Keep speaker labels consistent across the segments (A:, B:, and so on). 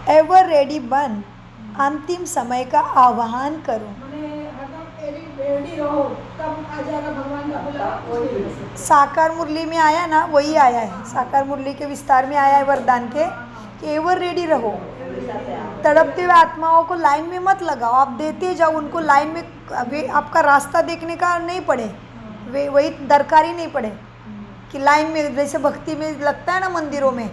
A: Ever ready बन, अंतिम समय का आह्वान करो।
B: रेडी रहो, तब आ जाएगा भगवान का बुलावा।
A: साकार मुरली में आया ना, वही आया है। साकार मुरली के विस्तार में आया है वरदान के कि एवर रेडी रहो। तड़पते हुए आत्माओं को लाइन में मत लगाओ, आप देते जाओ उनको लाइन में। वे आपका रास्ता देखने का नहीं पड़े, वे वही दरकार ही नहीं पड़े कि लाइन में, जैसे भक्ति में लगता है ना मंदिरों में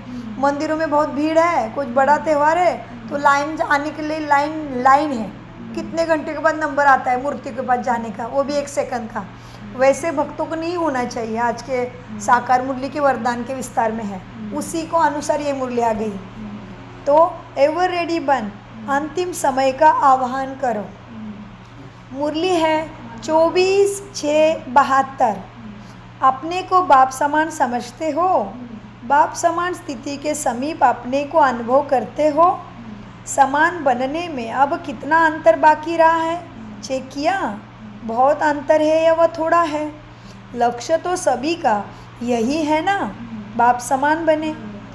A: बहुत भीड़ है, कुछ बड़ा त्यौहार है तो लाइन आने के लिए लाइन है, कितने घंटे के बाद नंबर आता है मूर्ति के पास जाने का, वो भी 1 सेकंड का। वैसे भक्तों को नहीं होना चाहिए। आज के साकार मुरली के वरदान के विस्तार में है, उसी को अनुसार ये मुरली आ गई। तो एवर रेडी बन, अंतिम समय का आह्वान करो। मुरली है 24/6/72। अपने को बाप समान समझते हो? बाप समान स्थिति के समीप अपने को अनुभव करते हो? समान बनने में अब कितना अंतर बाकी रहा है, चेक किया? बहुत अंतर है या वह थोड़ा है? लक्ष्य तो सभी का यही है ना, बाप समान बने।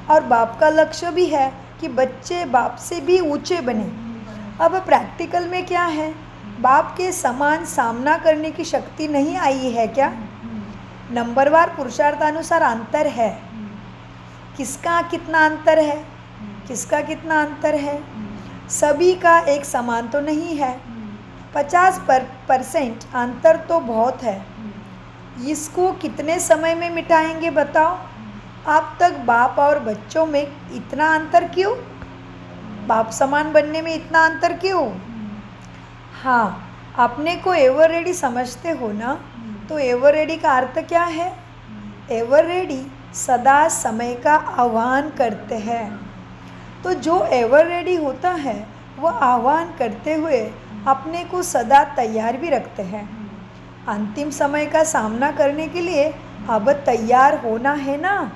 A: और बाप का लक्ष्य भी है कि बच्चे बाप से भी ऊंचे बने। अब प्रैक्टिकल में क्या है? बाप के समान सामना करने की शक्ति नहीं आई है क्या? नंबरवार पुरुषार्थानुसार अंतर है। किसका कितना अंतर है? किसका कितना अंतर है? सभी का एक समान तो नहीं है। 50% अंतर तो बहुत है। इसको कितने समय में मिटाएंगे बताओ? अब तक बाप और बच्चों में इतना अंतर क्यों? बाप समान बनने में इतना अंतर क्यों? हाँ, अपने को एवर रेडी समझते हो ना? तो एवर रेडी का अर्थ क्या है? एवर रेडी सदा समय का आह्वान करते हैं। तो जो एवर रेडी होता है वह आह्वान करते हुए अपने को सदा तैयार भी रखते हैं। अंतिम समय का सामना करने के लिए अब तैयार होना है ना।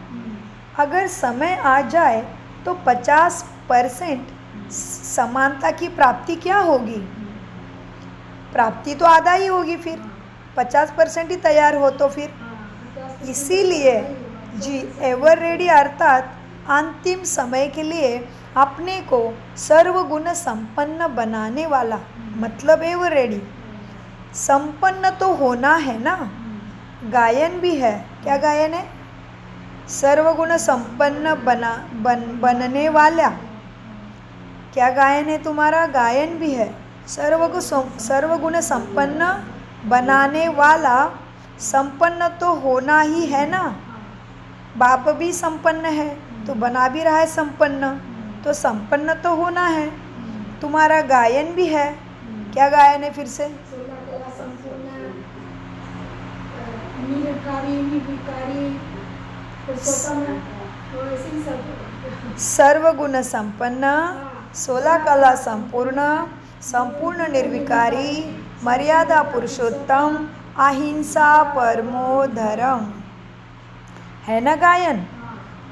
A: अगर समय आ जाए तो 50% समानता की प्राप्ति क्या होगी? प्राप्ति तो आधा ही होगी। फिर 50% ही तैयार हो तो फिर इसीलिए जी एवर रेडी अर्थात अंतिम समय के लिए अपने को सर्वगुण संपन्न बनाने वाला, मतलब एवर रेडी। संपन्न तो होना है ना। गायन भी है। क्या गायन है? सर्वगुण संपन्न बनने वाला। क्या गायन है तुम्हारा? गायन भी है। सर्वगुण संपन्न बनाने वाला। संपन्न तो होना ही है ना। बाप भी संपन्न है तो बना भी रहा है संपन्न, तो संपन्न तो होना है। तुम्हारा गायन भी है। क्या गायन है फिर से? सर्वगुण संपन्न, 16 कला संपूर्ण, संपूर्ण निर्विकारी, मर्यादा पुरुषोत्तम, अहिंसा परमो धर्म, है ना गायन?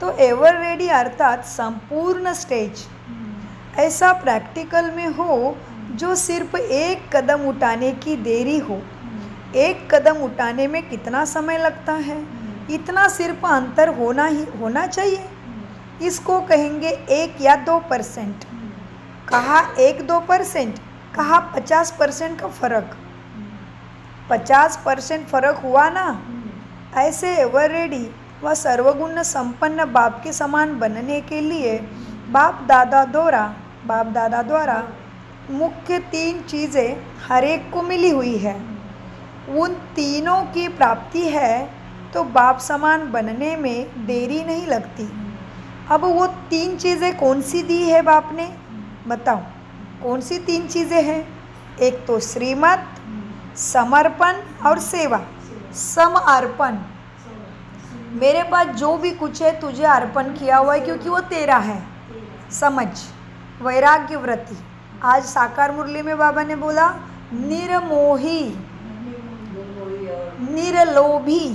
A: तो एवर रेडी अर्थात संपूर्ण स्टेज ऐसा प्रैक्टिकल में हो जो सिर्फ एक कदम उठाने की देरी हो। एक कदम उठाने में कितना समय लगता है? इतना सिर्फ अंतर होना चाहिए। इसको कहेंगे 1 या 2%। कहा 1-2%, कहा 50% का फर्क। 50% फर्क हुआ ना। ऐसे एवर रेडी व सर्वगुण संपन्न बाप के समान बनने के लिए बाप दादा द्वारा मुख्य 3 चीज़ें हर एक को मिली हुई है। उन तीनों की प्राप्ति है तो बाप समान बनने में देरी नहीं लगती। अब वो 3 चीज़ें कौन सी दी है बाप ने? बताओ कौन सी 3 चीज़ें हैं? एक तो श्रीमत, समर्पण और सेवा। समर्पण, मेरे पास जो भी कुछ है तुझे अर्पण किया हुआ है क्योंकि वो तेरा है। समझ, वैराग्य वृत्ति। आज साकार मुरली में बाबा ने बोला निर्मोही, निरलोभी,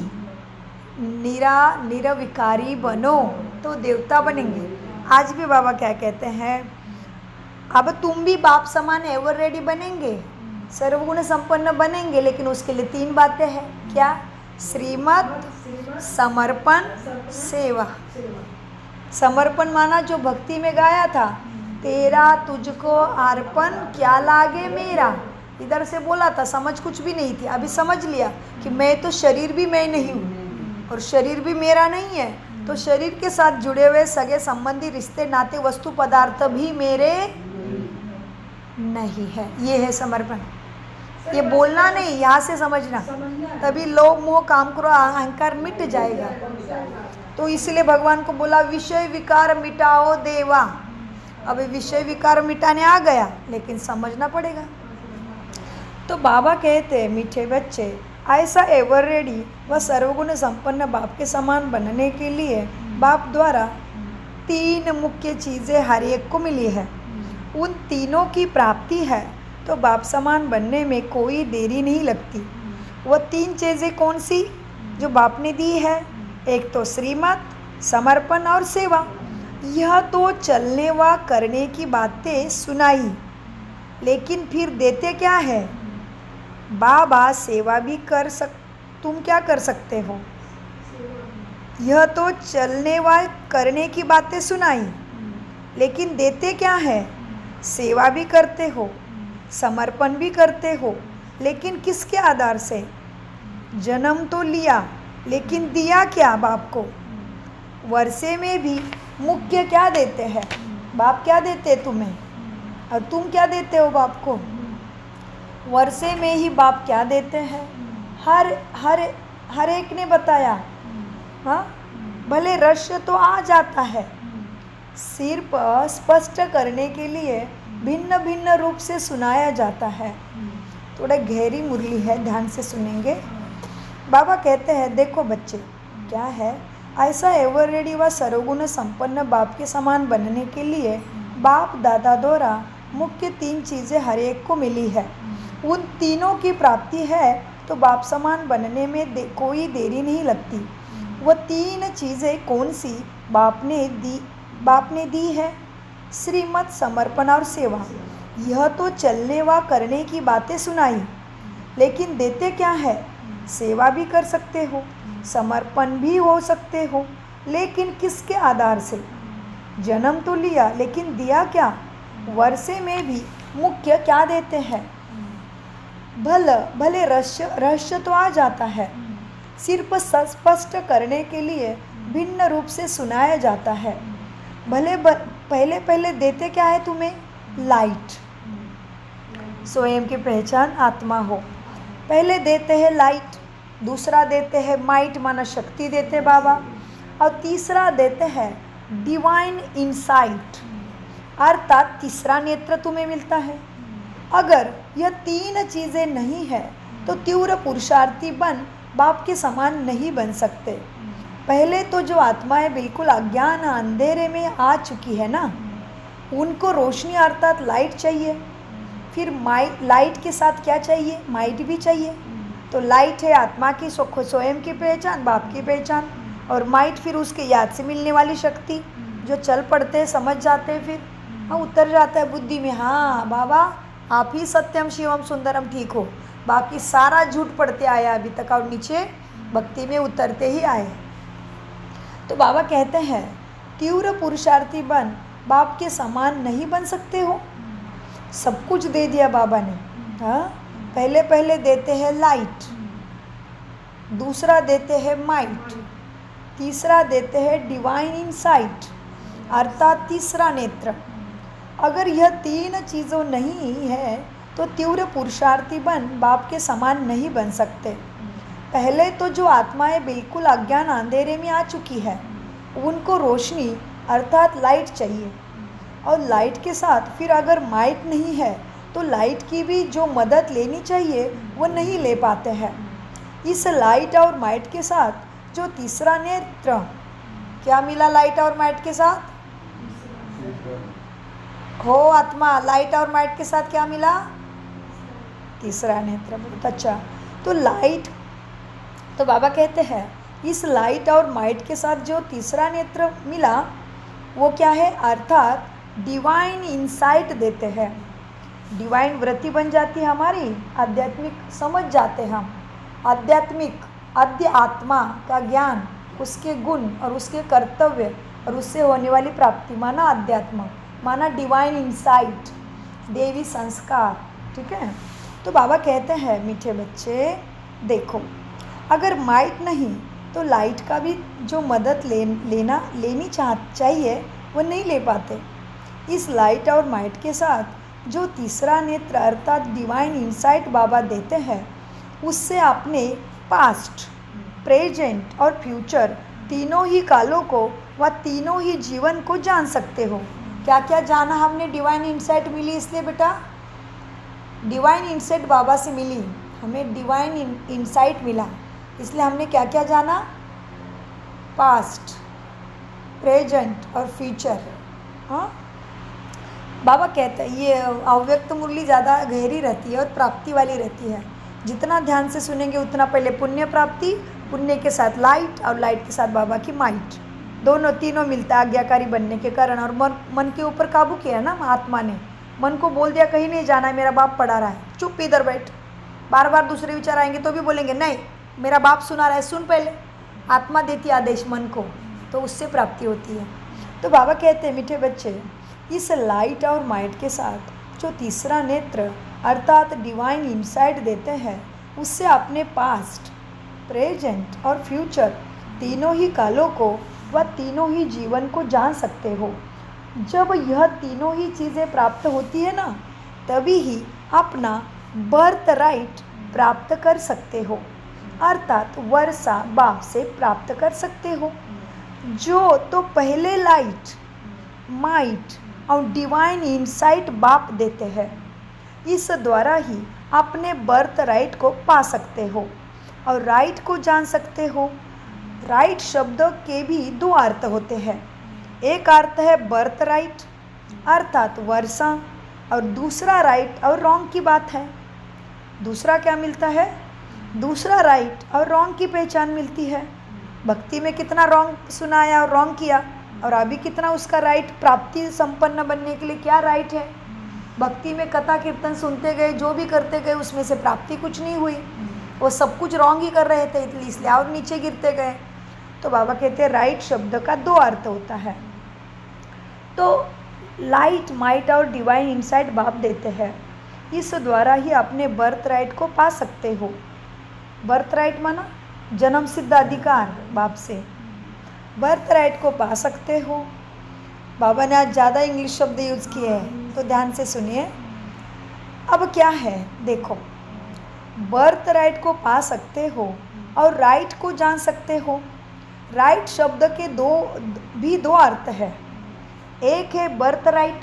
A: निरविकारी बनो तो देवता बनेंगे। आज भी बाबा क्या कहते हैं? अब तुम भी बाप समान एवर रेडी बनेंगे, सर्वगुण संपन्न बनेंगे, लेकिन उसके लिए 3 बातें हैं। क्या? श्रीमत, समर्पण, सेवा। समर्पण माना जो भक्ति में गाया था तेरा तुझको अर्पण क्या लागे मेरा। इधर से बोला था, समझ कुछ भी नहीं थी, अभी समझ लिया कि मैं तो शरीर भी मैं नहीं हूँ और शरीर भी मेरा नहीं है, तो शरीर के साथ जुड़े हुए सगे संबंधी रिश्ते नाते वस्तु पदार्थ भी मेरे नहीं है। ये है समर्पण। ये बोलना नहीं, यहाँ से समझना, तभी लोभ मोह काम करो अहंकार मिट जाएगा। तो इसलिए भगवान को बोला विषय विकार मिटाओ देवा। अब विषय विकार मिटाने आ गया, लेकिन समझना पड़ेगा। तो बाबा कहते हैं मीठे बच्चे, ऐसा एवर रेडी व सर्वगुण संपन्न बाप के समान बनने के लिए बाप द्वारा 3 मुख्य चीज़ें हर एक को मिली है। उन तीनों की प्राप्ति है तो बाप समान बनने में कोई देरी नहीं लगती। वह 3 चीज़ें कौन सी जो बाप ने दी है? एक तो श्रीमत, समर्पण और सेवा। यह तो चलने व करने की बातें सुनाई, लेकिन फिर देते क्या है? बाबा सेवा भी तुम क्या कर सकते हो? यह तो चलने व करने की बातें सुनाई, लेकिन देते क्या है? सेवा भी करते हो, समर्पण भी करते हो, लेकिन किसके आधार से? जन्म तो लिया, लेकिन दिया क्या बाप को? वर्षे में भी मुख्य क्या देते हैं? बाप क्या देते हैं तुम्हें, और तुम क्या देते हो बाप को? वर्षे में ही बाप क्या देते हैं? हर एक ने बताया। हाँ, भले रस तो आ जाता है, सिर्फ स्पष्ट करने के लिए भिन्न भिन्न रूप से सुनाया जाता है। थोड़ा गहरी मुरली है, ध्यान से सुनेंगे। बाबा कहते हैं देखो बच्चे, क्या है, ऐसा एवर रेडी व सर्वगुण संपन्न बाप के समान बनने के लिए बाप दादा द्वारा मुख्य 3 चीज़ें हर एक को मिली है। उन तीनों की प्राप्ति है तो बाप समान बनने में कोई देरी नहीं लगती। वह 3 चीज़ें कौन सी बाप ने दी है? श्रीमत, समर्पण और सेवा। यह तो चलने व करने की बातें सुनाई, लेकिन देते क्या है? सेवा भी कर सकते हो, समर्पण भी हो सकते हो, लेकिन किसके आधार से? जन्म तो लिया, लेकिन दिया क्या? वर्षे में भी मुख्य क्या देते हैं? भले रहस्य तो आ जाता है, सिर्फ स्पष्ट करने के लिए भिन्न रूप से सुनाया जाता है। भले पहले देते क्या है तुम्हें? लाइट, स्वयं की पहचान आत्मा हो। पहले देते हैं लाइट, दूसरा देते हैं माइट माना शक्ति देते बाबा, और तीसरा देते हैं डिवाइन इंसाइट, अर्थात तीसरा नेत्र तुम्हें मिलता है। अगर यह 3 चीज़ें नहीं है तो तीव्र पुरुषार्थी बन बाप के समान नहीं बन सकते। पहले तो जो आत्माएं बिल्कुल अज्ञान अंधेरे में आ चुकी है ना, उनको रोशनी अर्थात लाइट चाहिए। फिर लाइट के साथ क्या चाहिए? माइट भी चाहिए। तो लाइट है आत्मा की स्वयं की पहचान, बाप की पहचान, और माइट फिर उसके याद से मिलने वाली शक्ति, जो चल पड़ते हैं, समझ जाते हैं, फिर हाँ उतर जाता है बुद्धि में, हाँ बाबा आप ही सत्यम शिवम सुंदरम ठीक हो, बाकी सारा झूठ पढ़ते आया अभी तक और नीचे भक्ति में उतरते ही आए। तो बाबा कहते हैं तीव्र पुरुषार्थी बन बाप के समान नहीं बन सकते हो। सब कुछ दे दिया बाबा ने। हाँ, पहले देते हैं लाइट, दूसरा देते हैं माइट, तीसरा देते हैं डिवाइन इनसाइट अर्थात तीसरा नेत्र। अगर यह 3 चीज़ों नहीं है तो तीव्र पुरुषार्थी बन बाप के समान नहीं बन सकते। पहले तो जो आत्माएं बिल्कुल अज्ञान अंधेरे में आ चुकी है, उनको रोशनी अर्थात लाइट चाहिए, और लाइट के साथ फिर अगर माइट नहीं है तो लाइट की भी जो मदद लेनी चाहिए वो नहीं ले पाते हैं। इस लाइट और माइट के साथ जो तीसरा नेत्र, क्या मिला लाइट और माइट के साथ? हो आत्मा, लाइट और माइट के साथ क्या मिला? तीसरा नेत्र। बहुत अच्छा। तो लाइट, तो बाबा कहते हैं इस लाइट और माइट के साथ जो तीसरा नेत्र मिला वो क्या है? अर्थात डिवाइन इंसाइट देते हैं। डिवाइन वृत्ति बन जाती है हमारी, आध्यात्मिक समझ जाते हैं हम। आध्यात्मिक आद्य आत्मा का ज्ञान, उसके गुण और उसके कर्तव्य और उससे होने वाली प्राप्ति माना अध्यात्म, माना डिवाइन इंसाइट, देवी संस्कार, ठीक है। तो बाबा कहते हैं मीठे बच्चे देखो, अगर माइट नहीं तो लाइट का भी जो मदद लेनी चाहिए वो नहीं ले पाते। इस लाइट और माइट के साथ जो तीसरा नेत्र अर्थात डिवाइन इंसाइट बाबा देते हैं, उससे अपने पास्ट, प्रेजेंट और फ्यूचर तीनों ही कालों को व तीनों ही जीवन को जान सकते हो। क्या क्या जाना हमने? डिवाइन इंसाइट मिली, इसलिए बेटा डिवाइन इंसाइट बाबा से मिली, हमें डिवाइन इंसाइट मिला, इसलिए हमने क्या क्या जाना? पास्ट, प्रेजेंट और फ्यूचर। हाँ, बाबा कहते हैं ये अव्यक्त मुरली ज़्यादा गहरी रहती है और प्राप्ति वाली रहती है। जितना ध्यान से सुनेंगे उतना पहले पुण्य प्राप्ति, पुण्य के साथ लाइट और लाइट के साथ बाबा की माइट, दोनों तीनों मिलता है आज्ञाकारी बनने के कारण। और मन के ऊपर काबू किया ना आत्मा ने, मन को बोल दिया कहीं नहीं जाना है, मेरा बाप पढ़ा रहा है, चुप इधर बैठ। बार बार दूसरे विचार आएंगे तो भी बोलेंगे नहीं, मेरा बाप सुना रहा है, सुन पहले। आत्मा देती आदेश मन को, तो उससे प्राप्ति होती है। तो बाबा कहते हैं मीठे बच्चे, इस लाइट और माइट के साथ जो तीसरा नेत्र अर्थात डिवाइन इंसाइट देते हैं, उससे अपने पास्ट, प्रेजेंट और फ्यूचर तीनों ही कालों को व तीनों ही जीवन को जान सकते हो। जब यह तीनों ही चीज़ें प्राप्त होती है ना, तभी ही अपना बर्थ राइट प्राप्त कर सकते हो, अर्थात वर्षा बाप से प्राप्त कर सकते हो। जो तो पहले लाइट, माइट और डिवाइन इंसाइट बाप देते हैं, इस द्वारा ही अपने बर्थ राइट को पा सकते हो और राइट को जान सकते हो। राइट शब्द के भी दो अर्थ होते हैं, एक अर्थ है बर्थ राइट अर्थात वर्षा, और दूसरा राइट और रॉन्ग की बात है। दूसरा क्या मिलता है? दूसरा राइट और रॉन्ग की पहचान मिलती है। भक्ति में कितना रॉन्ग सुनाया और रॉन्ग किया, और अभी कितना उसका राइट, प्राप्ति संपन्न बनने के लिए क्या राइट है। भक्ति में कथा कीर्तन सुनते गए, जो भी करते गए, उसमें से प्राप्ति कुछ नहीं हुई, वो सब कुछ रॉन्ग ही कर रहे थे, इसलिए और नीचे गिरते गए। तो बाबा कहते हैं राइट शब्द का दो अर्थ होता है। तो लाइट, माइट और डिवाइन इंसाइट बाप देते हैं, इस द्वारा ही अपने बर्थ राइट को पा सकते हो। बर्थ राइट माना जन्म सिद्ध अधिकार बाप से, बर्थ राइट को पा सकते हो। बाबा ने आज ज़्यादा इंग्लिश शब्द यूज़ किए हैं, तो ध्यान से सुनिए। अब क्या है देखो, बर्थ राइट को पा सकते हो और राइट को जान सकते हो। राइट शब्द के दो अर्थ है। एक है बर्थ राइट,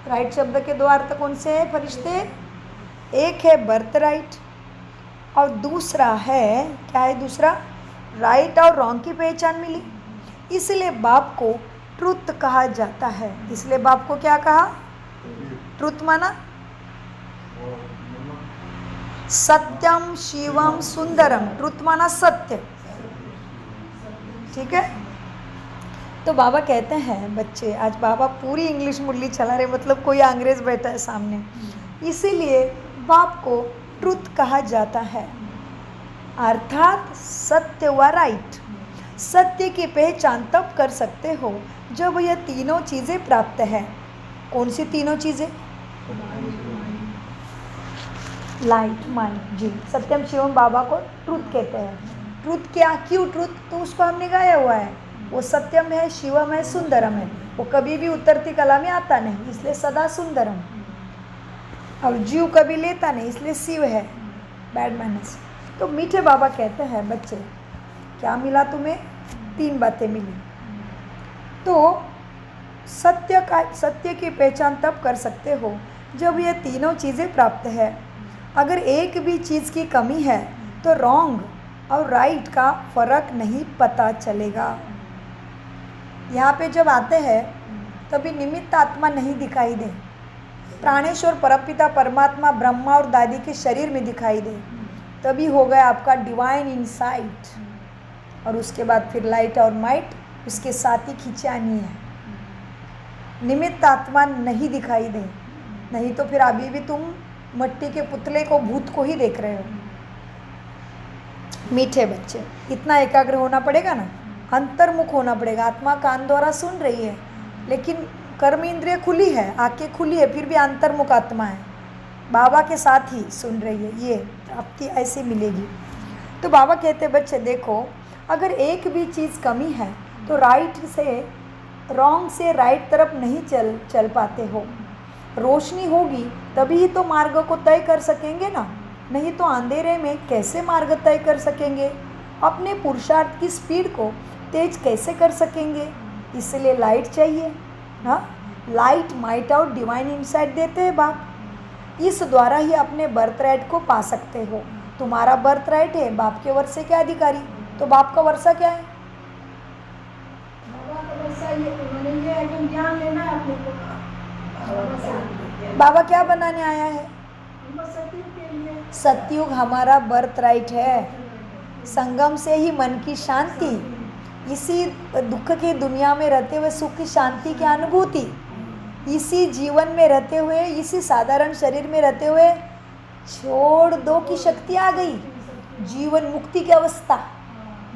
A: राइट शब्द के दो अर्थ कौन से हैं फरिश्ते? एक है बर्थ राइट और दूसरा है, क्या है दूसरा? राइट और रॉन्ग की पहचान मिली, इसलिए बाप को ट्रुथ कहा जाता है। इसलिए बाप को क्या कहा? ट्रुथ माना सत्यम शिवम सुंदरम, ट्रुथ माना सत्य, ठीक है। तो बाबा कहते हैं बच्चे, आज बाबा पूरी इंग्लिश मुरली चला रहे, मतलब कोई अंग्रेज बैठा है सामने, इसीलिए बाप को ट्रुथ कहा जाता है, अर्थात सत्य व राइट। सत्य की पहचान तब कर सकते हो जब यह तीनों चीज़ें प्राप्त हैं। कौन सी तीनों चीज़ें? लाइट, माइंड, जी। सत्यम शिवम बाबा को ट्रुथ कहते हैं। ट्रुथ क्या, क्यों ट्रुथ? तो उसको हमने गाया हुआ है, वो सत्यम है, शिवम है, सुंदरम है। वो कभी भी उतरती कला में आता नहीं, इसलिए सदा सुंदरम। और जीव कभी लेता नहीं, इसलिए शिव है, बैड मैनर्स। तो मीठे बाबा कहते हैं बच्चे, क्या मिला तुम्हें? तीन बातें मिली। तो सत्य की पहचान तब कर सकते हो जब ये तीनों चीज़ें प्राप्त है। अगर एक भी चीज़ की कमी है तो रॉन्ग और राइट का फर्क नहीं पता चलेगा। यहाँ पे जब आते हैं तभी निमित्त आत्मा नहीं दिखाई दे, प्राणेश्वर परमपिता परमात्मा ब्रह्मा और दादी के शरीर में दिखाई दे, तभी हो गया आपका डिवाइन इंसाइट। और उसके बाद फिर लाइट और माइट उसके साथ ही खिंचानी है। निमित्त आत्मा नहीं दिखाई दे, नहीं तो फिर अभी भी तुम मट्टी के पुतले को, भूत को ही देख रहे हो। मीठे बच्चे, इतना एकाग्र होना पड़ेगा ना, अंतर्मुख होना पड़ेगा। आत्मा कान द्वारा सुन रही है, लेकिन कर्म इंद्रिय खुली है, आंखें खुली है, फिर भी अंतर्मुख आत्मा है, बाबा के साथ ही सुन रही है, ये प्राप्ति ऐसी मिलेगी। तो बाबा कहते बच्चे देखो, अगर एक भी चीज़ कमी है तो रॉन्ग से राइट तरफ नहीं चल पाते हो। रोशनी होगी तभी ही तो मार्ग को तय कर सकेंगे ना, नहीं तो अंधेरे में कैसे मार्ग तय कर सकेंगे, अपने पुरुषार्थ की स्पीड को तेज कैसे कर सकेंगे। इसलिए लाइट चाहिए। हाँ, light might out divine insight देते हैं बाप, इस द्वारा ही अपने बर्थ राइट को पा सकते हो। तुम्हारा बर्थ राइट है बाप के वर्षे के अधिकारी, तो बाप का वर्षा क्या है?
B: बाबा का वर्षा ये उन्होंने ये है कि ज्ञान लेना है अपने को।
A: बाबा क्या बनाने आया है?
B: हम बस सत्युग के लिए।
A: सतयुग हमारा बर्थ राइट है। संगम से ही मन की शांति, इसी दुख की दुनिया में रहते हुए सुख की शांति की अनुभूति, इसी जीवन में रहते हुए, इसी साधारण शरीर में रहते हुए छोड़ दो की शक्ति आ गई। जीवन मुक्ति की अवस्था,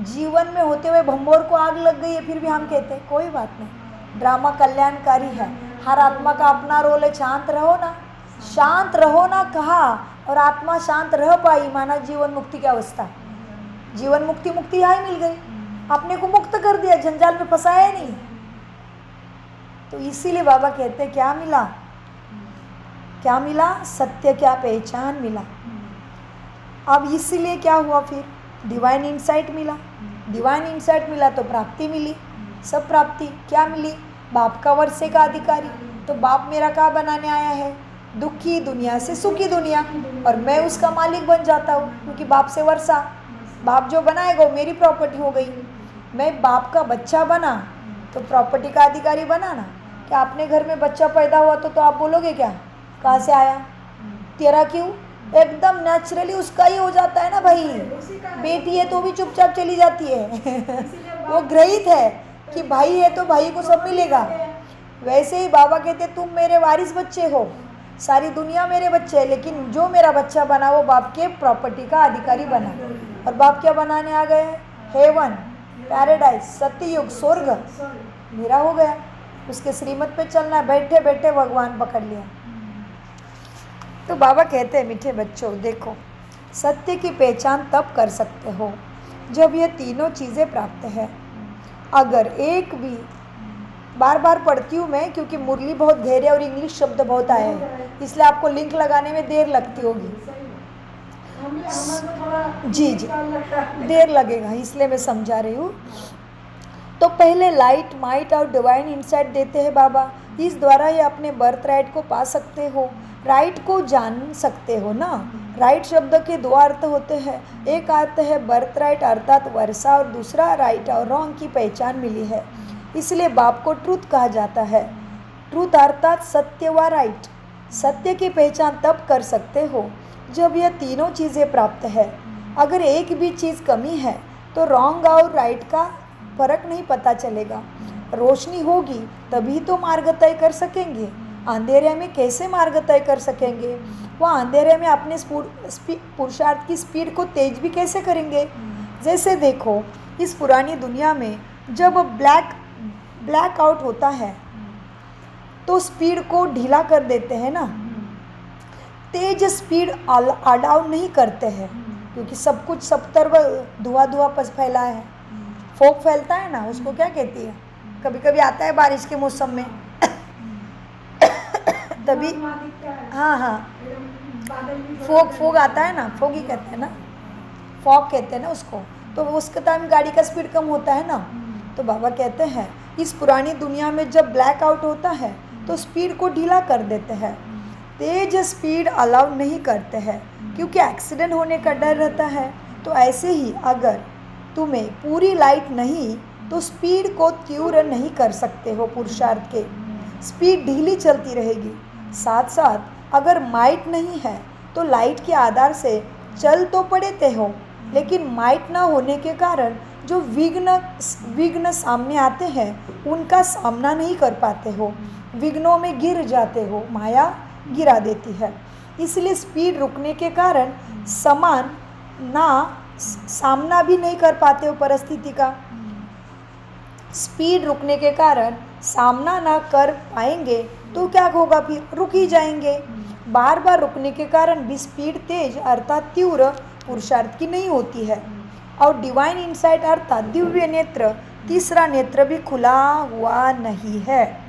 A: जीवन में होते हुए भंबोर को आग लग गई है, फिर भी हम कहते हैं कोई बात नहीं, ड्रामा कल्याणकारी है, हर आत्मा का अपना रोल है, शांत रहो ना, शांत रहो ना कहा, और आत्मा शांत रह पाई, माना जीवन मुक्ति की अवस्था। जीवन मुक्ति यहाँ मिल गई, अपने को मुक्त कर दिया, जंजाल में फंसाया ही नहीं। तो इसीलिए बाबा कहते हैं क्या मिला? क्या मिला? सत्य क्या पहचान मिला। अब इसीलिए क्या हुआ फिर? डिवाइन इंसाइट मिला। डिवाइन इंसाइट मिला तो प्राप्ति मिली। सब प्राप्ति क्या मिली? बाप का वर्षे का अधिकारी। तो बाप मेरा क्या बनाने आया है? दुखी दुनिया से सुखी दुनिया, और मैं उसका मालिक बन जाता हूँ, क्योंकि बाप से वर्षा, बाप जो बनाएगा वो मेरी प्रॉपर्टी हो गई। मैं बाप का बच्चा बना तो प्रॉपर्टी का अधिकारी बना ना। क्या अपने घर में बच्चा पैदा हुआ तो आप बोलोगे क्या कहाँ से आया, तेरा क्यों? एकदम नेचुरली उसका ही हो जाता है ना भाई। बेटी है तो भी चुपचाप चली जाती है वो ग्रहित है कि भाई है तो भाई को सब मिलेगा। वैसे ही बाबा कहते तुम मेरे वारिस बच्चे हो, सारी दुनिया मेरे बच्चे है, लेकिन जो मेरा बच्चा बना वो बाप के प्रॉपर्टी का अधिकारी बना। और बाप क्या बनाने आ गए? हेवन, पैराडाइज, सत्ययुग, स्वर्ग मेरा हो गया। उसके श्रीमत पे चलना है, बैठे बैठे भगवान पकड़ लिया। तो बाबा कहते हैं मीठे बच्चों देखो, सत्य की पहचान तब कर सकते हो जब ये तीनों चीज़ें प्राप्त है। अगर एक भी, बार बार पढ़ती हूँ मैं क्योंकि मुरली बहुत गहरे और इंग्लिश शब्द बहुत आए हैं, इसलिए आपको लिंक लगाने में देर लगती होगी। जी देर लगेगा, इसलिए मैं समझा रही हूँ। तो पहले लाइट माइट और डिवाइन इंसाइट देते हैं बाबा, इस द्वारा ही अपने बर्थ राइट को पा सकते हो, राइट को जान सकते हो ना। राइट शब्द के दो अर्थ होते हैं, एक अर्थ है बर्थ राइट अर्थात वर्षा, और दूसरा राइट और रॉन्ग की पहचान मिली है, इसलिए बाप को ट्रूथ कहा जाता है। ट्रूथ अर्थात सत्य व राइट। सत्य की पहचान तब कर सकते हो जब यह तीनों चीज़ें प्राप्त है। अगर एक भी चीज़ कमी है तो रॉन्ग और राइट का फर्क नहीं पता चलेगा। रोशनी होगी तभी तो मार्ग तय कर सकेंगे, अंधेरे में कैसे मार्ग तय कर सकेंगे? वह अंधेरे में अपने पुरुषार्थ की स्पीड को तेज भी कैसे करेंगे? जैसे देखो, इस पुरानी दुनिया में जब ब्लैक आउट होता है तो स्पीड को ढीला कर देते हैं ना, तेज स्पीड अलाउ नहीं करते हैं, क्योंकि सब कुछ सब तरफ धुआं फैला है। फोग फैलता है ना, उसको क्या कहती है? कभी कभी आता है बारिश के मौसम में तभी, हाँ फोग आता है ना, फोग ही कहते हैं ना, फॉग कहते हैं ना उसको। तो उसके टाइम गाड़ी का स्पीड कम होता है ना। तो बाबा कहते हैं इस पुरानी दुनिया में जब ब्लैक आउट होता है तो स्पीड को ढीला कर देते हैं, तेज स्पीड अलाउ नहीं करते हैं, क्योंकि एक्सीडेंट होने का डर रहता है। तो ऐसे ही अगर तुम्हें पूरी लाइट नहीं तो स्पीड को तीव्र नहीं कर सकते हो, पुरुषार्थ के स्पीड ढीली चलती रहेगी। साथ साथ अगर माइट नहीं है तो लाइट के आधार से चल तो पड़ते हो, लेकिन माइट ना होने के कारण जो विघ्न सामने आते हैं उनका सामना नहीं कर पाते हो, विघ्नों में गिर जाते हो, माया गिरा देती है। इसलिए स्पीड रुकने के कारण सामना भी नहीं कर पाते हो परिस्थिति का। स्पीड रुकने के कारण सामना ना कर पाएंगे तो क्या होगा, फिर रुक ही जाएंगे। बार बार रुकने के कारण भी स्पीड तेज अर्थात तीव्र पुरुषार्थ की नहीं होती है। और डिवाइन इंसाइट अर्थात दिव्य नेत्र, तीसरा नेत्र भी खुला हुआ नहीं है।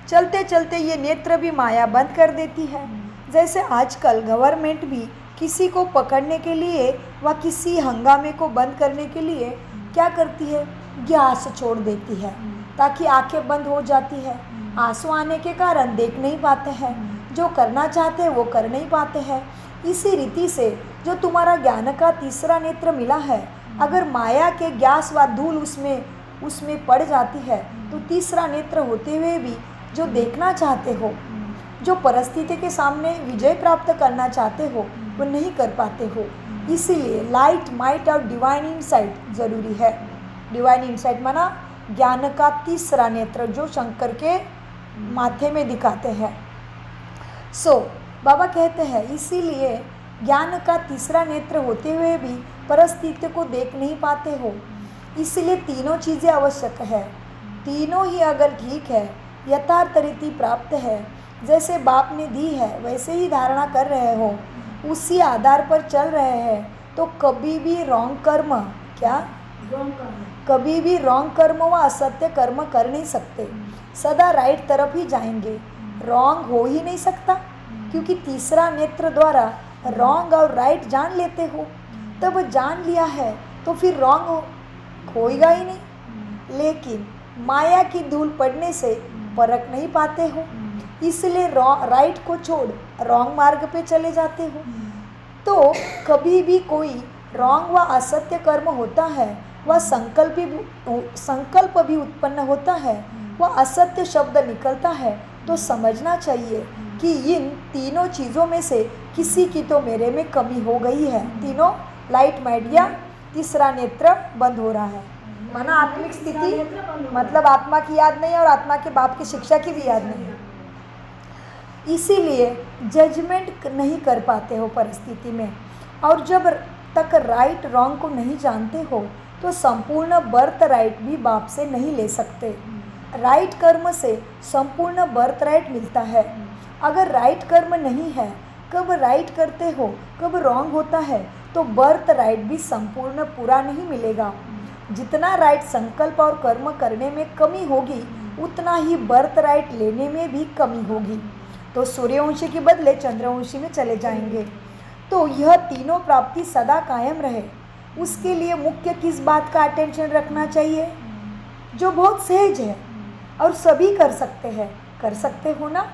A: चलते चलते ये नेत्र भी माया बंद कर देती है। जैसे आजकल गवर्नमेंट भी किसी को पकड़ने के लिए व किसी हंगामे को बंद करने के लिए क्या करती है, गैस छोड़ देती है ताकि आंखें बंद हो जाती है। आंसू आने के कारण देख नहीं पाते हैं, जो करना चाहते हैं वो कर नहीं पाते हैं। इसी रीति से जो तुम्हारा ज्ञान का तीसरा नेत्र मिला है, अगर माया के गैस व धूल उसमें पड़ जाती है तो तीसरा नेत्र होते हुए भी जो देखना चाहते हो, जो परिस्थिति के सामने विजय प्राप्त करना चाहते हो, वो नहीं कर पाते हो। इसीलिए लाइट, माइट और डिवाइन इंसाइट जरूरी है। डिवाइन इंसाइट माना ज्ञान का तीसरा नेत्र जो शंकर के माथे में दिखाते हैं। बाबा कहते हैं इसीलिए ज्ञान का तीसरा नेत्र होते हुए भी परिस्थिति को देख नहीं पाते हो। इसलिए तीनों चीज़ें आवश्यक है। तीनों ही अगर ठीक है, यथार्थ रीति प्राप्त है, जैसे बाप ने दी है वैसे ही धारणा कर रहे हो, उसी आधार पर चल रहे हैं, तो कभी भी रॉन्ग कर्म कभी भी रॉन्ग कर्म व असत्य कर्म कर नहीं सकते। सदा राइट तरफ ही जाएंगे, रॉन्ग हो ही नहीं सकता, क्योंकि तीसरा नेत्र द्वारा रॉन्ग और राइट जान लेते हो। तब जान लिया है तो फिर रॉन्ग होएगा ही नहीं। लेकिन माया की धूल पड़ने से परख नहीं पाते हो, इसलिए राइट को छोड़ रॉन्ग मार्ग पे चले जाते हो। तो कभी भी कोई रॉन्ग व असत्य कर्म होता है, वह संकल्प भी उत्पन्न होता है, वह असत्य शब्द निकलता है, तो समझना चाहिए कि इन तीनों चीज़ों में से किसी की तो मेरे में कमी हो गई है। तीनों लाइट, माइट या तीसरा नेत्र बंद हो रहा है। माना आत्मिक स्थिति मतलब आत्मा की याद नहीं और आत्मा के बाप की शिक्षा की भी याद नहीं है। इसीलिए जजमेंट नहीं कर पाते हो परिस्थिति में। और जब तक राइट रॉन्ग को नहीं जानते हो तो संपूर्ण बर्थ राइट भी बाप से नहीं ले सकते। राइट कर्म से संपूर्ण बर्थ राइट मिलता है। अगर राइट कर्म नहीं है, कब राइट करते हो कब रॉन्ग होता है, तो बर्थ राइट भी संपूर्ण पूरा नहीं मिलेगा। जितना राइट संकल्प और कर्म करने में कमी होगी, उतना ही बर्थ राइट लेने में भी कमी होगी, तो सूर्यवंशी के बदले चंद्रवंशी में चले जाएंगे। तो यह तीनों प्राप्ति सदा कायम रहे, उसके लिए मुख्य किस बात का अटेंशन रखना चाहिए, जो बहुत सहज है और सभी कर सकते हैं। कर सकते हो ना?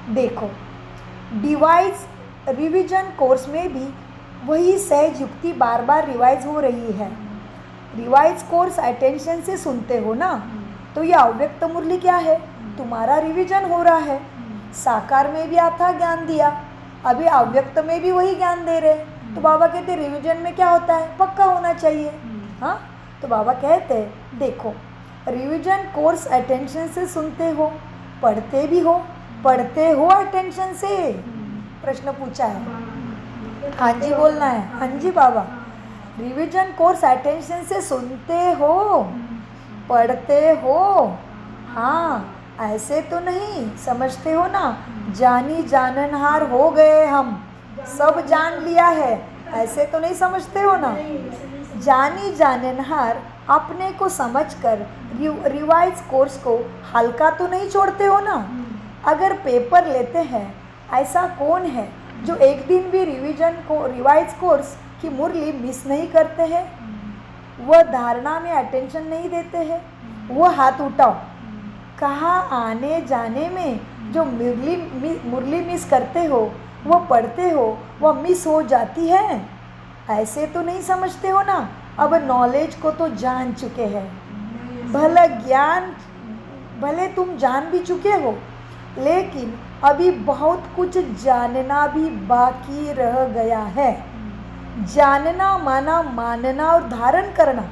A: देखो, डिवाइस रिवीजन कोर्स में भी वही सहज युक्ति बार बार रिवाइज हो रही है। रिवाइज कोर्स अटेंशन से सुनते हो ना, तो यह अव्यक्त मुरली क्या है, तुम्हारा रिवीजन हो रहा है। साकार में भी आता ज्ञान दिया, अभी अव्यक्त में भी वही ज्ञान दे रहे। तो बाबा कहते रिवीजन में क्या होता है, पक्का होना चाहिए। हाँ, तो बाबा कहते देखो, रिवीजन कोर्स अटेंशन से सुनते हो, पढ़ते भी हो, पढ़ते हो अटेंशन से। प्रश्न पूछा है, हाँ जी बोलना है। हाँ जी बाबा, रिवीजन कोर्स अटेंशन से सुनते हो, पढ़ते हो। हाँ, ऐसे तो नहीं समझते हो ना, जानी जाननहार हो गए हम, सब जान लिया है, ऐसे तो नहीं समझते हो ना। जानी जाननहार अपने को समझकर रिवाइज कोर्स को हल्का तो नहीं छोड़ते हो ना। अगर पेपर लेते हैं, ऐसा कौन है जो एक दिन भी रिवाइज कोर्स की मुरली मिस नहीं करते हैं, वह धारणा में अटेंशन नहीं देते हैं? वो हाथ उठाओ। कहाँ आने जाने में जो मुरली मिस करते हो, वो पढ़ते हो, वह मिस हो जाती है, ऐसे तो नहीं समझते हो ना। अब नॉलेज को तो जान चुके हैं, भले तुम जान भी चुके हो, लेकिन अभी बहुत कुछ जानना भी बाकी रह गया है। जानना माना मानना और धारण करना,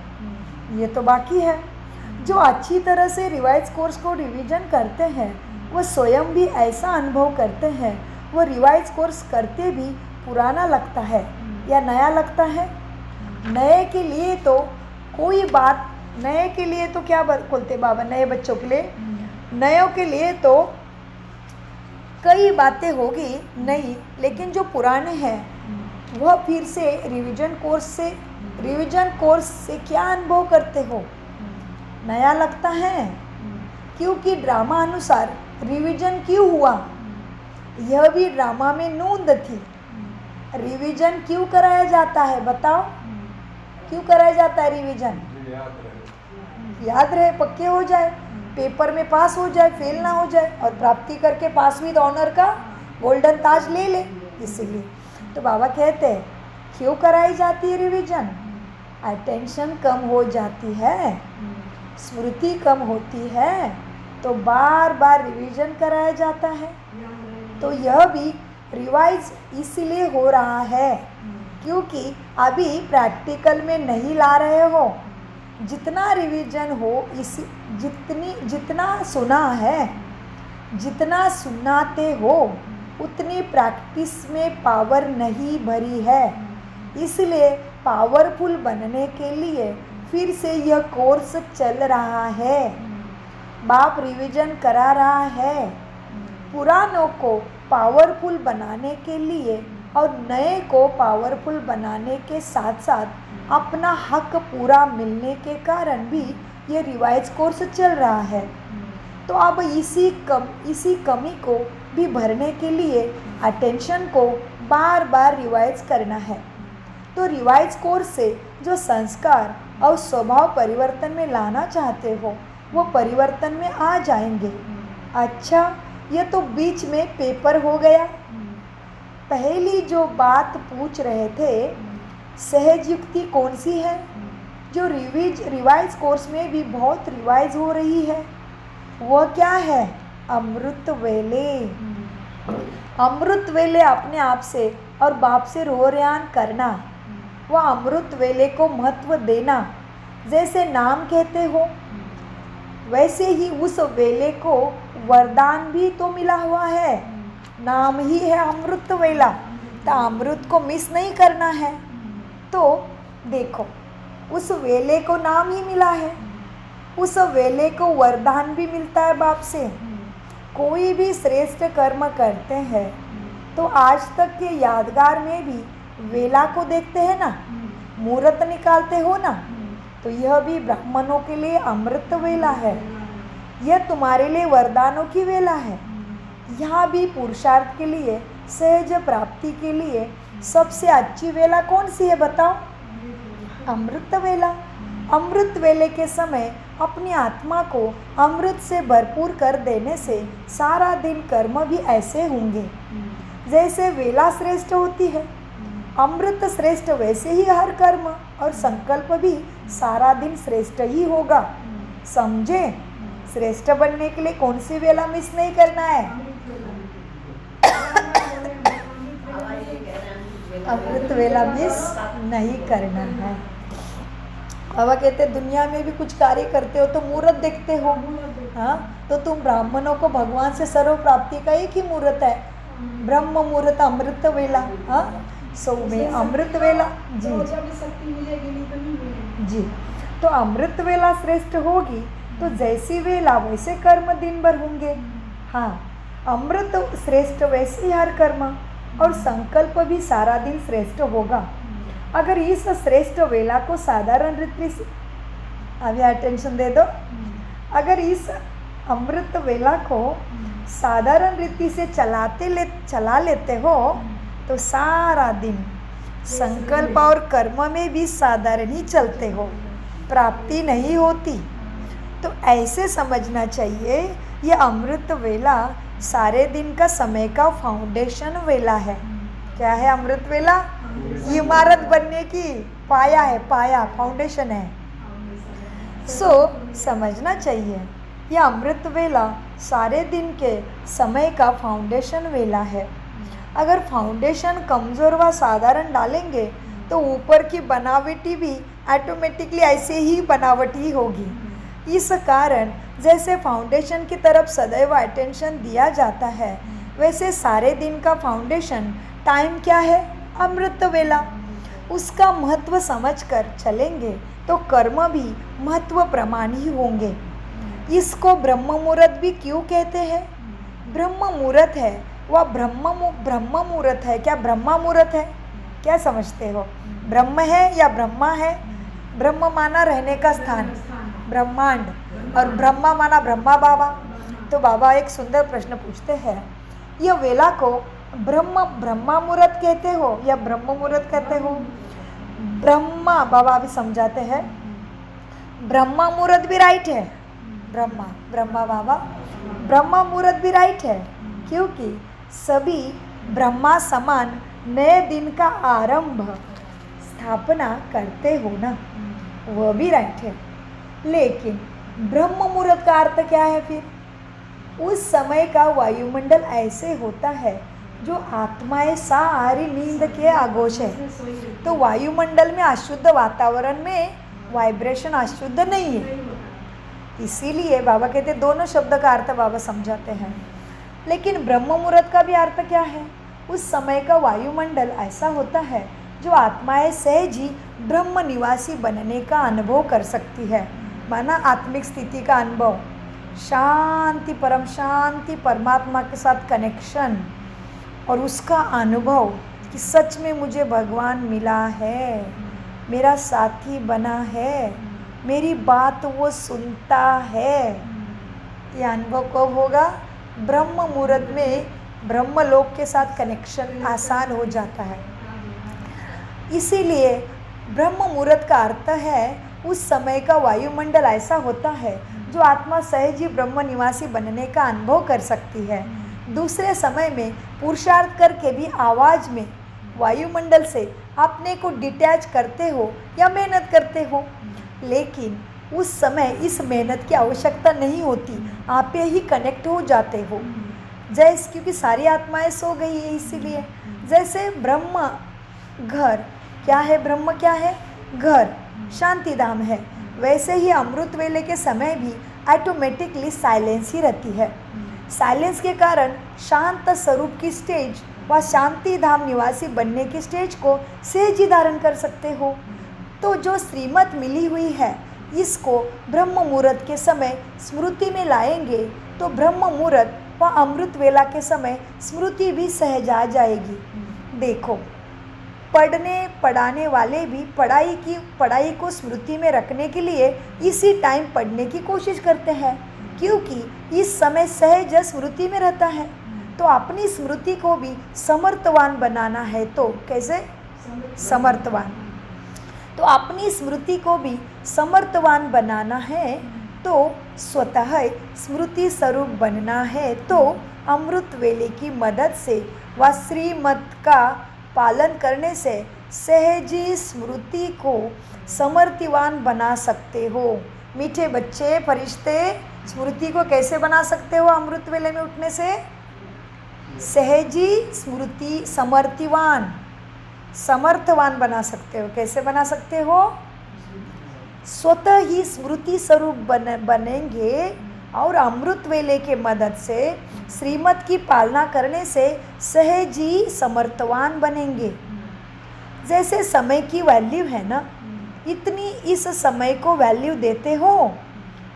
A: ये तो बाकी है। जो अच्छी तरह से रिवाइज कोर्स को रिवीजन करते हैं, वो स्वयं भी ऐसा अनुभव करते हैं, वो रिवाइज कोर्स करते भी पुराना लगता है या नया लगता है। नए के लिए तो कोई बात, नए के लिए तो क्या बोलते बाबा, नए बच्चों के लिए नयों के लिए तो कई बातें होगी नहीं, लेकिन जो पुराने हैं वह फिर से रिवीजन कोर्स से क्या अनुभव करते हो? नया लगता है, क्योंकि ड्रामा अनुसार रिवीजन क्यों हुआ? यह भी ड्रामा में नोंद थी। रिवीजन क्यों कराया जाता है बताओ? क्यों कराया जाता है रिवीजन? याद रहे, पक्के हो जाए, पेपर में पास हो जाए, फेल ना हो जाए, और प्राप्ति करके पास विद ऑनर का गोल्डन ताज ले ले। इसीलिए तो बाबा कहते हैं क्यों कराई जाती है रिवीजन? अटेंशन कम हो जाती है, स्मृति कम होती है, तो बार बार रिवीजन कराया जाता है। तो यह भी रिवाइज इसलिए हो रहा है क्योंकि अभी प्रैक्टिकल में नहीं ला रहे हो। जितना रिवीजन हो, जितना सुना है, जितना सुनाते हो, उतनी प्रैक्टिस में पावर नहीं भरी है। इसलिए पावरफुल बनने के लिए फिर से यह कोर्स चल रहा है। बाप रिवीजन करा रहा है पुरानों को पावरफुल बनाने के लिए, और नए को पावरफुल बनाने के साथ साथ अपना हक पूरा मिलने के कारण भी ये रिवाइज कोर्स चल रहा है। तो अब इसी कमी को भी भरने के लिए अटेंशन को बार बार रिवाइज करना है। तो रिवाइज कोर्स से जो संस्कार और स्वभाव परिवर्तन में लाना चाहते हो वो परिवर्तन में आ जाएंगे। अच्छा, ये तो बीच में पेपर हो गया। पहली जो बात पूछ रहे थे, सहज युक्ति कौन सी है जो रिवाइज कोर्स में भी बहुत रिवाइज हो रही है? वह क्या है? अमृत वेले। अमृत वेले अपने आप से और बाप से रोयान करना, वह अमृत वेले को महत्व देना। जैसे नाम कहते हो वैसे ही उस वेले को वरदान भी तो मिला हुआ है। नाम ही है अमृत वेला, तो अमृत को मिस नहीं करना है। तो देखो, उस वेले को नाम ही मिला है, उस वेले को वरदान भी मिलता है बाप से। कोई भी श्रेष्ठ कर्म करते हैं तो आज तक के यादगार में भी वेला को देखते हैं ना, मुहूर्त निकालते हो ना, तो यह भी ब्राह्मणों के लिए अमृत वेला है। यह तुम्हारे लिए वरदानों की वेला है। यहाँ भी पुरुषार्थ के लिए, सहज प्राप्ति के लिए सबसे अच्छी वेला कौन सी है बताओ? अमृत वेला। अमृत वेले के समय अपनी आत्मा को अमृत से भरपूर कर देने से सारा दिन कर्म भी ऐसे होंगे जैसे वेला श्रेष्ठ होती है। अमृत श्रेष्ठ वैसे ही हर कर्म और संकल्प भी सारा दिन श्रेष्ठ ही होगा। समझे? श्रेष्ठ बनने के लिए कौन सी वेला मिस नहीं करना है? अमृत वेला मिस नहीं करना है। बाबा कहते दुनिया में भी कुछ कार्य करते हो तो मुहूर्त देखते हो। हाँ, तो तुम ब्राह्मणों को भगवान से सर्व प्राप्ति का एक ही मुहूर्त है, ब्रह्म मुहूर्त, अमृत वेला। हाँ, सो में अमृत वेला जी जी। तो अमृत वेला श्रेष्ठ होगी तो जैसी वेला वैसे कर्म दिन भर होंगे। हाँ, अमृत श्रेष्ठ वैसे ही हर कर्म और संकल्प भी सारा दिन श्रेष्ठ होगा। अगर इस श्रेष्ठ वेला को साधारण रीति से, अभी अटेंशन दे दो, अगर इस अमृत वेला को साधारण रीति से चला लेते हो तो सारा दिन संकल्प और कर्म में भी साधारण ही चलते हो, प्राप्ति नहीं होती। तो ऐसे समझना चाहिए ये अमृत वेला सारे दिन का समय का फाउंडेशन वेला है। क्या है अमृत वेला? इमारत बनने की पाया है, पाया, फाउंडेशन है। सो समझना चाहिए यह अमृत वेला सारे दिन के समय का फाउंडेशन वेला है। अगर फाउंडेशन कमज़ोर व साधारण डालेंगे तो ऊपर की बनावटी भी ऑटोमेटिकली ऐसे ही बनावटी होगी। इस कारण जैसे फाउंडेशन की तरफ सदैव अटेंशन दिया जाता है, वैसे सारे दिन का फाउंडेशन टाइम क्या है? अमृत वेला। उसका महत्व समझकर चलेंगे तो कर्म भी महत्व प्रमाण ही होंगे। इसको ब्रह्म मुहूर्त भी क्यों कहते हैं? ब्रह्म मुहूर्त है वह ब्रह्म मुहूर्त है, क्या ब्रह्मा मुहूर्त है? क्या समझते हो? ब्रह्म है या ब्रह्मा है? ब्रह्म माना रहने का स्थान, ब्रह्मांड, और ब्रह्मा माना ब्रह्मा बाबा। तो बाबा एक सुंदर प्रश्न पूछते हैं, यह वेला को ब्रह्मा मुहूर्त कहते हो या ब्रह्म मुहूर्त कहते हो? ब्रह्मा, बाबा अभी समझाते हैं, ब्रह्मा मुहूर्त भी राइट है, ब्रह्मा बाबा, ब्रह्मा मुहूर्त भी राइट है, क्योंकि सभी ब्रह्मा समान नए दिन का आरंभ स्थापना करते हो ना, वह भी राइट है। लेकिन ब्रह्म मुहूर्त का अर्थ क्या है फिर? उस समय का वायुमंडल ऐसे होता है जो आत्माएं सारी नींद के आगोश है। तो वायुमंडल में अशुद्ध वातावरण में वाइब्रेशन अशुद्ध नहीं है, इसीलिए बाबा कहते दोनों शब्द का अर्थ बाबा समझाते हैं। लेकिन ब्रह्म मुहूर्त का भी अर्थ क्या है? उस समय का वायुमंडल ऐसा होता है जो आत्माएं सहज ही ब्रह्म निवासी बनने का अनुभव कर सकती है, माना आत्मिक स्थिति का अनुभव, शांति, परम शांति, परमात्मा के साथ कनेक्शन, और उसका अनुभव कि सच में मुझे भगवान मिला है, मेरा साथी बना है, मेरी बात वो सुनता है। यह अनुभव कब होगा? ब्रह्म मुहूर्त में ब्रह्म लोक के साथ कनेक्शन आसान हो जाता है। इसीलिए ब्रह्म मुहूर्त का अर्थ है उस समय का वायुमंडल ऐसा होता है जो आत्मा सहज ही ब्रह्म निवासी बनने का अनुभव कर सकती है। दूसरे समय में पुरुषार्थ करके भी आवाज़ में वायुमंडल से अपने को डिटैच करते हो या मेहनत करते हो, लेकिन उस समय इस मेहनत की आवश्यकता नहीं होती, आप ही कनेक्ट हो जाते हो। जैसे क्योंकि सारी आत्माएं सो गई है, इसीलिए जैसे ब्रह्म घर क्या है, ब्रह्म क्या है? घर, शांति धाम है, वैसे ही अमृत वेले के समय भी ऑटोमेटिकली साइलेंस ही रहती है। साइलेंस के कारण शांत स्वरूप की स्टेज व शांति धाम निवासी बनने की स्टेज को सहज ही धारण कर सकते हो। तो जो श्रीमत मिली हुई है इसको ब्रह्म मुहूर्त के समय स्मृति में लाएंगे तो ब्रह्म मुहूर्त व अमृत वेला के समय स्मृति भी सहज आ जाएगी। देखो, पढ़ाने वाले भी पढ़ाई को स्मृति में रखने के लिए इसी टाइम पढ़ने की कोशिश करते हैं, क्योंकि इस समय सहज स्मृति में रहता है। तो अपनी स्मृति को भी समर्थवान बनाना है, तो कैसे? समर्थवान। तो अपनी स्मृति को भी समर्थवान बनाना है तो स्वतः स्मृति स्वरूप बनना है, तो अमृत वेले की मदद से व श्रीमत का पालन करने से सहजी स्मृति को समर्थिवान बना सकते हो। मीठे बच्चे, फरिश्ते, स्मृति को कैसे बना सकते हो? अमृत वेले में उठने से सहजी स्मृति समर्थवान बना सकते हो। कैसे बना सकते हो? स्वतः ही स्मृति स्वरूप बनेंगे और अमृत वेले के मदद से श्रीमत की पालना करने से सहजी समर्थवान बनेंगे। जैसे समय की वैल्यू है ना, इतनी इस समय को वैल्यू देते हो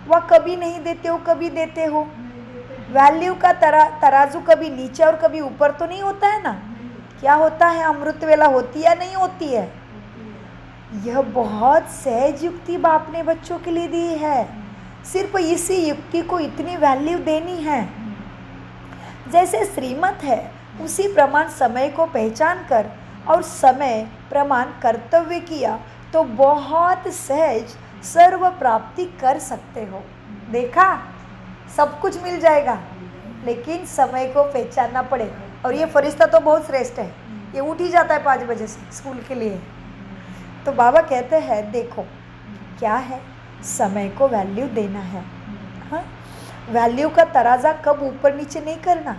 A: वह कभी नहीं देते हो, कभी देते हो। वैल्यू का तराजू कभी नीचे और कभी ऊपर तो नहीं होता है ना। क्या होता है? अमृत वेला होती या नहीं होती है? यह बहुत सहज युक्ति बाप ने बच्चों के लिए दी है। सिर्फ इसी युक्ति को इतनी वैल्यू देनी है। जैसे श्रीमत है उसी प्रमाण समय को पहचान कर और समय प्रमाण कर्तव्य किया तो बहुत सहज सर्व प्राप्ति कर सकते हो। देखा, सब कुछ मिल जाएगा, लेकिन समय को पहचानना पड़े। और ये फरिश्ता तो बहुत श्रेष्ठ है, ये उठ ही जाता है 5 बजे से स्कूल के लिए। तो बाबा कहते हैं देखो क्या है, समय को वैल्यू देना है। हाँ, वैल्यू का तराजा कब ऊपर नीचे नहीं करना।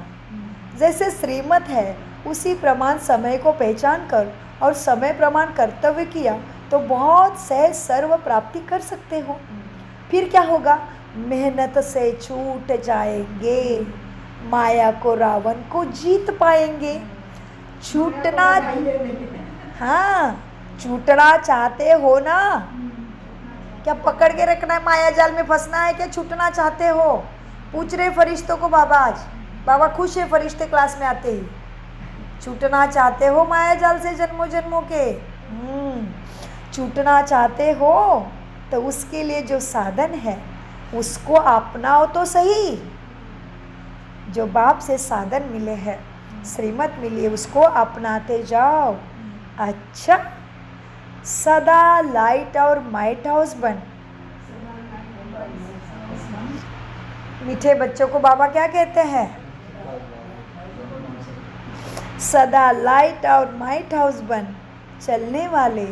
A: जैसे श्रीमत है उसी प्रमाण समय को पहचान कर और समय प्रमाण कर्तव्य किया तो बहुत सहज सर्व प्राप्ति कर सकते हो। फिर क्या होगा? मेहनत से छूट जाएंगे, माया को, रावण को जीत पाएंगे। छूटना, हाँ, छूटना चाहते हो ना, क्या पकड़ के रखना है, माया जाल में फंसना है, क्या छूटना चाहते हो? पूछ रहे फरिश्तों को बाबा आज। बाबा खुश है फरिश्ते क्लास में आते ही। छूटना चाहते हो माया जाल से जन्मों जन्मों के? छूटना चाहते हो तो उसके लिए जो साधन है उसको अपनाओ तो सही। जो बाप से साधन मिले हैं, श्रीमत मिली है, उसको अपनाते जाओ। अच्छा, सदा लाइट और माइट हाउस बन। मीठे बच्चों को बाबा क्या कहते हैं? सदा लाइट और माइट हाउस बन चलने वाले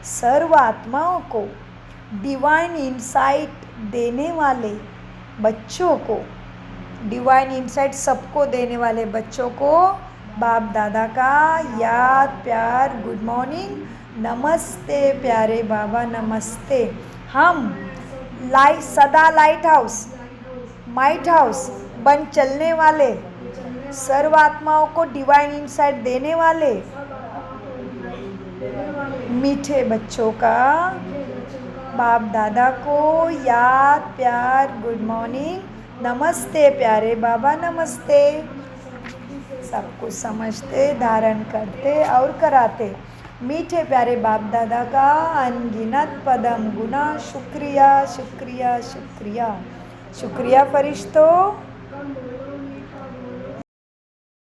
A: सर्व आत्माओं को डिवाइन इंसाइट देने वाले बच्चों को, डिवाइन इंसाइट सबको देने वाले बच्चों को बाप दादा का याद, प्यार, गुड मॉर्निंग, नमस्ते प्यारे बाबा, नमस्ते। हम सदा लाइट हाउस, माइट हाउस बन चलने वाले सर्व आत्माओं को डिवाइन इंसाइट देने वाले मीठे बच्चों का बाप दादा को याद, प्यार, गुड मॉर्निंग, नमस्ते प्यारे बाबा, नमस्ते। सब कुछ समझते, धारण करते और कराते मीठे प्यारे बाप दादा का अनगिनत पदम गुना शुक्रिया शुक्रिया शुक्रिया। शुक्रिया फरिश्तों।